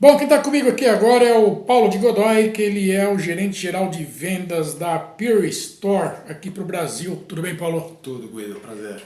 Bom, quem está comigo aqui agora é o Paulo de Godoy, que ele é o gerente geral de vendas da Pure Store aqui para o Brasil. Tudo bem, Paulo? Tudo, Guido, prazer.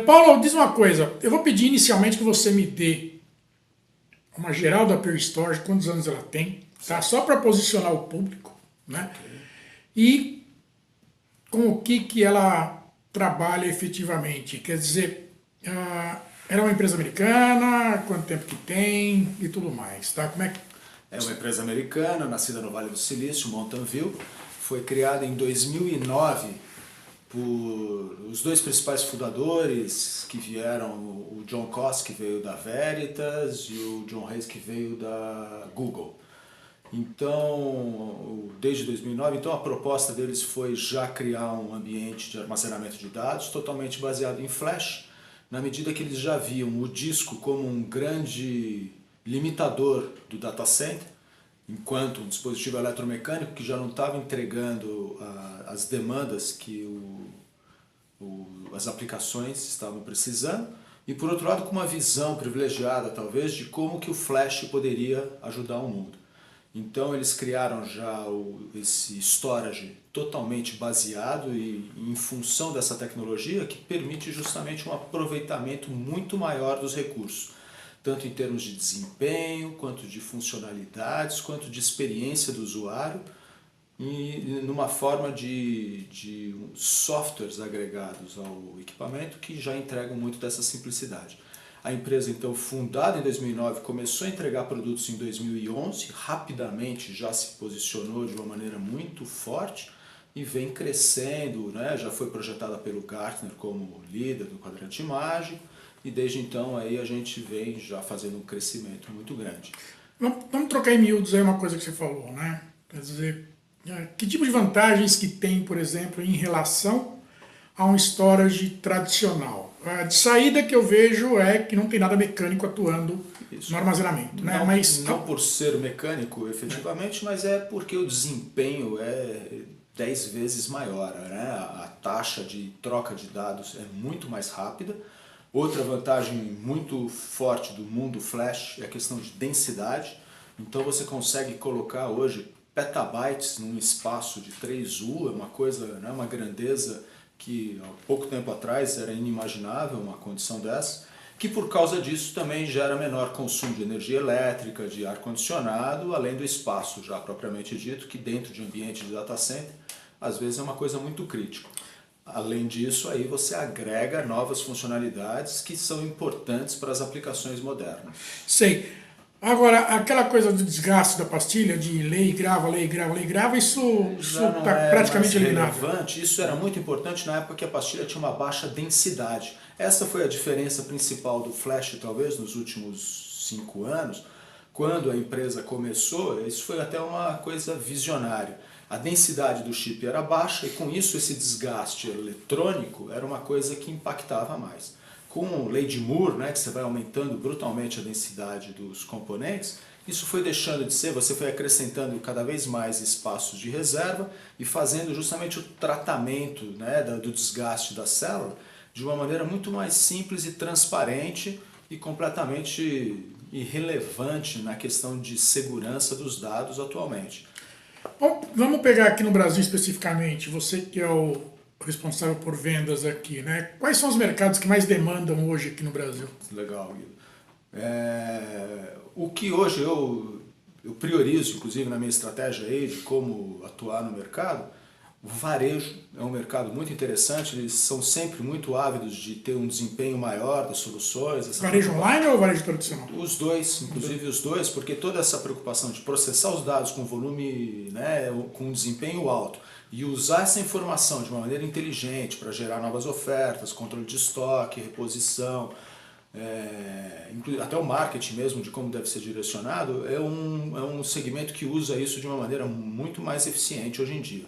Paulo, diz uma coisa. Eu vou pedir inicialmente que você me dê uma geral da Pure Store, quantos anos ela tem, tá? Só para posicionar o público, né? Ok. E com o que ela trabalha efetivamente. Quer dizer, ela é uma empresa americana, quanto tempo que tem e tudo mais, tá? Como é que... É uma empresa americana, nascida no Vale do Silício, Mountain View. Foi criada em 2009 por os dois principais fundadores que vieram, o John Koss, que veio da Veritas, e o John Hayes, que veio da Google. Então, desde 2009, então a proposta deles foi já criar um ambiente de armazenamento de dados totalmente baseado em flash, na medida que eles já viam o disco como um grande limitador do data center, enquanto um dispositivo eletromecânico que já não estava entregando as demandas que as aplicações estavam precisando, e por outro lado com uma visão privilegiada talvez de como que o flash poderia ajudar o mundo. Então eles criaram já esse storage totalmente baseado e em função dessa tecnologia que permite justamente um aproveitamento muito maior dos recursos, tanto em termos de desempenho, quanto de funcionalidades, quanto de experiência do usuário e numa forma de softwares agregados ao equipamento que já entregam muito dessa simplicidade. A empresa, então, fundada em 2009, começou a entregar produtos em 2011, rapidamente já se posicionou de uma maneira muito forte e vem crescendo, né? Já foi projetada pelo Gartner como líder do quadrante mágico e desde então aí a gente vem já fazendo um crescimento muito grande. Vamos trocar em miúdos aí uma coisa que você falou, né? Quer dizer, que tipo de vantagens que tem, por exemplo, em relação a um storage tradicional? De saída que eu vejo é que não tem nada mecânico atuando Isso. no armazenamento, né? Não, Mas não por ser mecânico efetivamente, mas é porque o desempenho é 10 vezes maior, né? A taxa de troca de dados é muito mais rápida. Outra vantagem muito forte do mundo flash é a questão de densidade. Então você consegue colocar hoje petabytes num espaço de 3U, é uma coisa, né, uma grandeza que há pouco tempo atrás era inimaginável uma condição dessa, que por causa disso também gera menor consumo de energia elétrica, de ar-condicionado, além do espaço já propriamente dito, que dentro de ambiente de data center às vezes é uma coisa muito crítica. Além disso, aí você agrega novas funcionalidades que são importantes para as aplicações modernas. sei. Agora, aquela coisa do desgaste da pastilha, de lei e grava, lei e grava, lei e grava, isso Já não está é mais praticamente eliminado. relevante, isso era muito importante na época que a pastilha tinha uma baixa densidade. Essa foi a diferença principal do flash, talvez, nos últimos 5 anos. Quando a empresa começou, isso foi até uma coisa visionária. A densidade do chip era baixa e com isso esse desgaste eletrônico era uma coisa que impactava mais. Com lei de Moore, né, que você vai aumentando brutalmente a densidade dos componentes, isso foi deixando de ser, você foi acrescentando cada vez mais espaços de reserva e fazendo justamente o tratamento, né, do desgaste da célula de uma maneira muito mais simples e transparente e completamente irrelevante na questão de segurança dos dados atualmente. Bom, vamos pegar aqui no Brasil especificamente, você que é o responsável por vendas aqui, né? Quais são os mercados que mais demandam hoje aqui no Brasil? Legal, Guido. O que hoje eu priorizo, inclusive na minha estratégia aí de como atuar no mercado, o varejo é um mercado muito interessante, eles são sempre muito ávidos de ter um desempenho maior das soluções. Varejo online ou varejo tradicional? Os dois, inclusive os dois, porque toda essa preocupação de processar os dados com volume, né, com um desempenho alto e usar essa informação de uma maneira inteligente para gerar novas ofertas, controle de estoque, reposição, até o marketing mesmo de como deve ser direcionado, é um segmento que usa isso de uma maneira muito mais eficiente hoje em dia.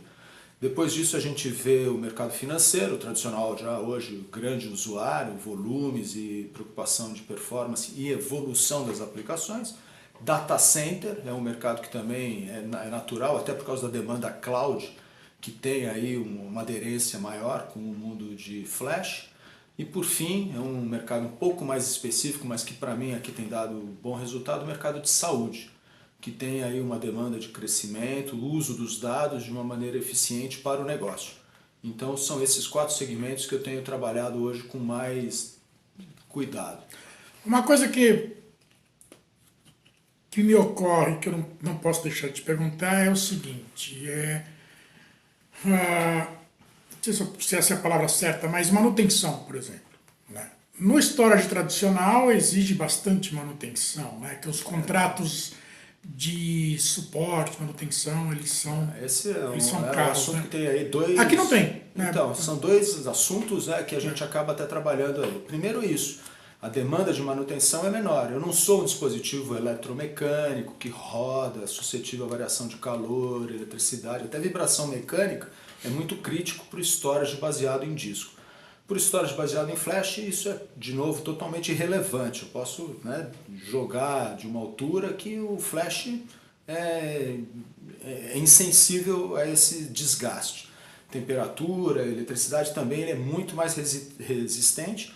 Depois disso a gente vê o mercado financeiro, tradicional já hoje, o grande usuário, volumes e preocupação de performance e evolução das aplicações. Data center é um mercado que também é natural, até por causa da demanda cloud, que tem aí uma aderência maior com o mundo de flash. E por fim, é um mercado um pouco mais específico, mas que para mim aqui tem dado bom resultado, o mercado de saúde, que tem aí uma demanda de crescimento, o uso dos dados de uma maneira eficiente para o negócio. Então são esses 4 segmentos que eu tenho trabalhado hoje com mais cuidado. Uma coisa que me ocorre, que eu não posso deixar de te perguntar, é o seguinte, não sei se essa é a palavra certa, mas manutenção, por exemplo. Né? No storage tradicional exige bastante manutenção, né? Que os contratos de suporte, manutenção, eles são Esse são é um caros. assunto Né? que tem aí dois... Aqui não tem. Né? Então, são 2 assuntos, né, que a gente acaba até trabalhando aí. Primeiro isso, a demanda de manutenção é menor. Eu não sou um dispositivo eletromecânico que roda, suscetível à variação de calor, eletricidade, até vibração mecânica é muito crítico para o storage baseado em disco. Por storage baseado em flash, isso é, de novo, totalmente irrelevante. Eu posso, né, jogar de uma altura que o flash é insensível a esse desgaste. Temperatura, eletricidade também ele é muito mais resistente.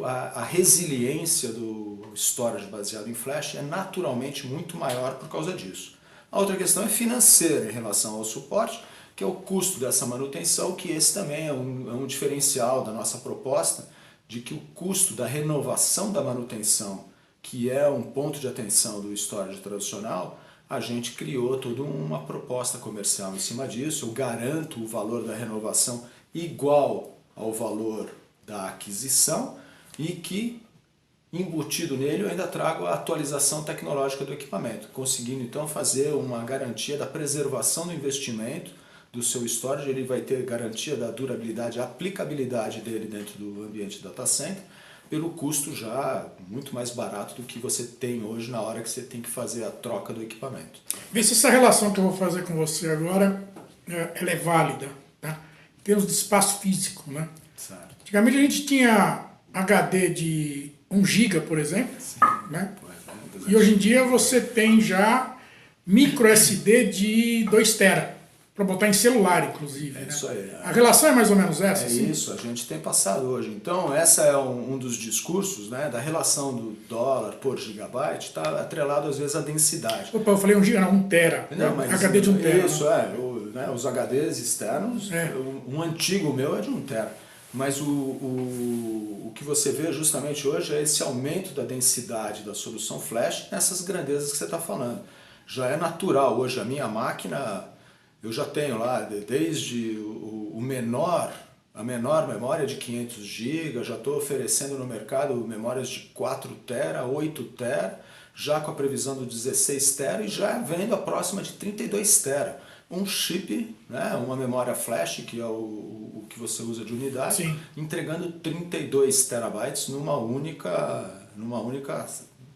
A resiliência do storage baseado em flash é naturalmente muito maior por causa disso. A outra questão é financeira em relação ao suporte, que é o custo dessa manutenção, que esse também é um diferencial da nossa proposta, de que o custo da renovação da manutenção, que é um ponto de atenção do storage tradicional, a gente criou toda uma proposta comercial em cima disso. Eu garanto o valor da renovação igual ao valor da aquisição e que, embutido nele, eu ainda trago a atualização tecnológica do equipamento, conseguindo então fazer uma garantia da preservação do investimento do seu storage. Ele vai ter garantia da durabilidade, a aplicabilidade dele dentro do ambiente data center, pelo custo já muito mais barato do que você tem hoje na hora que você tem que fazer a troca do equipamento. Vê se essa relação que eu vou fazer com você agora ela é válida, tá? Em termos de espaço físico, né? Certo. Antigamente a gente tinha HD de 1 GB, por exemplo, né? E hoje em dia você tem já micro SD de 2 TB. Para botar em celular, inclusive. Isso aí. A relação é mais ou menos essa? É sim? isso, a gente tem passado hoje. Então, essa é um dos discursos, né, da relação do dólar por gigabyte, está atrelado às vezes à densidade. Opa, eu falei 1 GB, não, 1 TB. Não, mas HD de 1 TB. Isso, né, os HDs externos, um antigo meu é de 1 TB. Mas o que você vê justamente hoje é esse aumento da densidade da solução flash nessas grandezas que você está falando. Já é natural. Hoje a minha máquina... Eu já tenho lá, desde a menor memória de 500 GB, já estou oferecendo no mercado memórias de 4 TB, 8 TB, já com a previsão do 16 TB e já vendo a próxima de 32 TB. Um chip, né, uma memória flash, que é o que você usa de unidade, Sim. entregando 32 terabytes numa única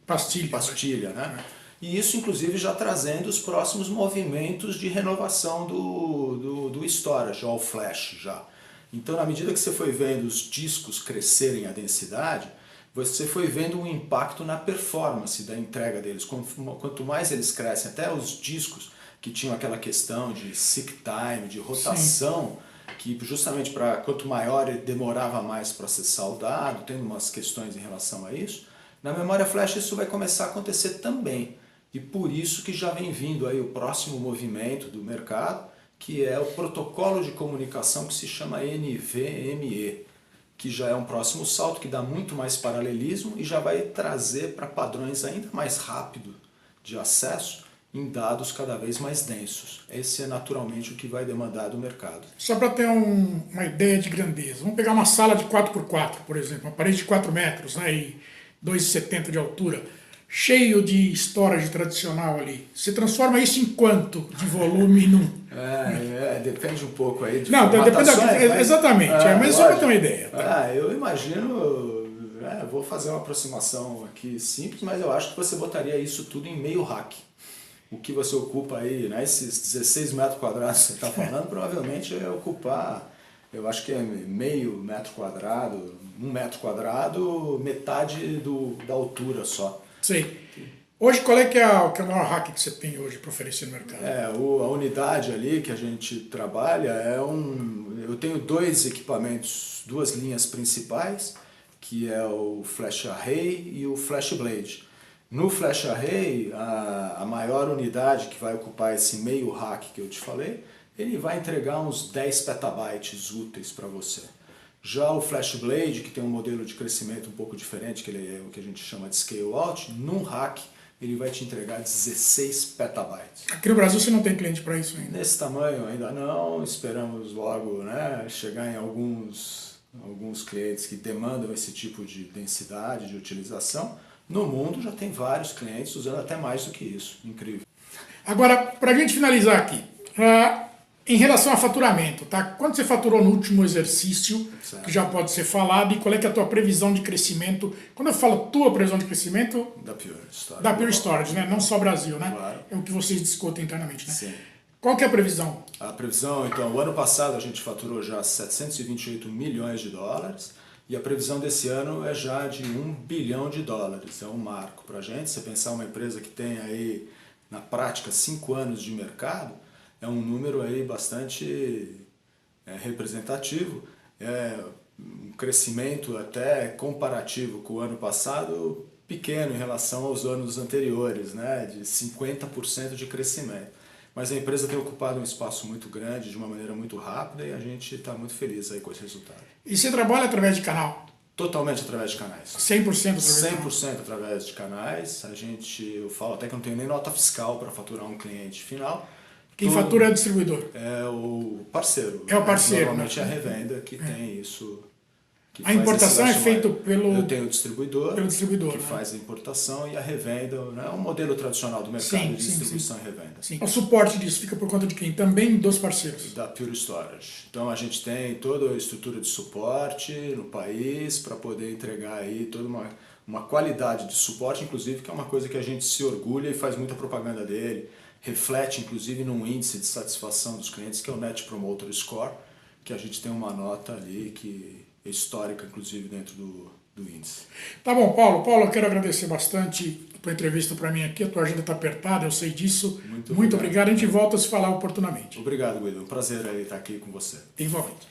pastilha, né? E isso, inclusive, já trazendo os próximos movimentos de renovação do storage, ao flash já. Então, na medida que você foi vendo os discos crescerem a densidade, você foi vendo um impacto na performance da entrega deles. Quanto mais eles crescem, até os discos que tinham aquela questão de seek time, de rotação, sim, que justamente para quanto maior ele demorava mais para ser saudado, tendo umas questões em relação a isso, na memória flash isso vai começar a acontecer também. E por isso que já vem vindo aí o próximo movimento do mercado, que é o protocolo de comunicação que se chama NVMe, que já é um próximo salto, que dá muito mais paralelismo e já vai trazer para padrões ainda mais rápido de acesso em dados cada vez mais densos. Esse é naturalmente o que vai demandar do mercado. Só para ter uma ideia de grandeza, vamos pegar uma sala de 4x4, por exemplo, uma parede de 4 metros, né, e 2,70 de altura, cheio de storage tradicional ali. Você transforma isso em quanto de volume num? Depende um pouco aí de não, depende exatamente, mas só para ter uma ideia. Tá? Eu imagino, vou fazer uma aproximação aqui simples, mas eu acho que você botaria isso tudo em meio rack. O que você ocupa aí, né, esses 16 metros quadrados que você está falando, provavelmente é ocupar, eu acho que é meio metro quadrado, 1 metro quadrado, metade da altura só. Sei. Hoje, qual é que é, que é o maior hack que você tem hoje para oferecer no mercado? A unidade ali que a gente trabalha eu tenho dois equipamentos, duas linhas principais, que é o Flash Array e o Flash Blade. No Flash Array, a maior unidade que vai ocupar esse meio rack que eu te falei, ele vai entregar uns 10 petabytes úteis para você. Já o Flash Blade, que tem um modelo de crescimento um pouco diferente, que ele é o que a gente chama de scale out, num rack ele vai te entregar 16 petabytes. Aqui no Brasil você não tem cliente para isso ainda? Nesse tamanho ainda não, esperamos logo, né, chegar em alguns clientes que demandam esse tipo de densidade de utilização. No mundo já tem vários clientes usando até mais do que isso, incrível. Agora, para a gente finalizar aqui, em relação a faturamento, tá? Quanto você faturou no último exercício, Certo. que já pode ser falado, e qual é que é a tua previsão de crescimento? Quando eu falo tua previsão de crescimento, Da Pure Storage. da Pure Storage, né? Não só Brasil, né? Claro. É o que vocês discutem internamente, né? Sim. Qual que é a previsão? A previsão, então, o ano passado a gente faturou já 728 milhões de dólares e a previsão desse ano é já de 1 bilhão de dólares. É um marco para a gente. Se você pensar uma empresa que tem aí, na prática, 5 anos de mercado, é um número aí bastante representativo. É um crescimento até comparativo com o ano passado pequeno em relação aos anos anteriores, né? De 50% de crescimento. Mas a empresa tem ocupado um espaço muito grande, de uma maneira muito rápida, e a gente está muito feliz aí com esse resultado. E você trabalha através de canal? Totalmente através de canais. 100% através de canal? 100% através de canais. Eu falo até que eu não tenho nem nota fiscal para faturar um cliente final. Quem fatura é o distribuidor? É o parceiro. É o parceiro. Normalmente é a revenda que tem isso. Que A faz importação esse é feita pelo... Eu tenho o distribuidor, pelo distribuidor, que né? faz a importação, e a revenda, né? É um modelo tradicional do mercado de distribuição e revenda. Sim. O suporte disso fica por conta de quem? Também dos parceiros. Da Pure Storage. Então a gente tem toda a estrutura de suporte no país para poder entregar aí toda uma qualidade de suporte, inclusive, que é uma coisa que a gente se orgulha e faz muita propaganda dele. Reflete, inclusive, num índice de satisfação dos clientes, que é o Net Promoter Score, que a gente tem uma nota ali que é histórica, inclusive, dentro do índice. Tá bom, Paulo. Paulo, eu quero agradecer bastante a tua entrevista para mim aqui. A tua agenda está apertada, eu sei disso. Muito obrigado. A gente volta a se falar oportunamente. Obrigado, Guido. Um prazer aí estar aqui com você. Igualmente.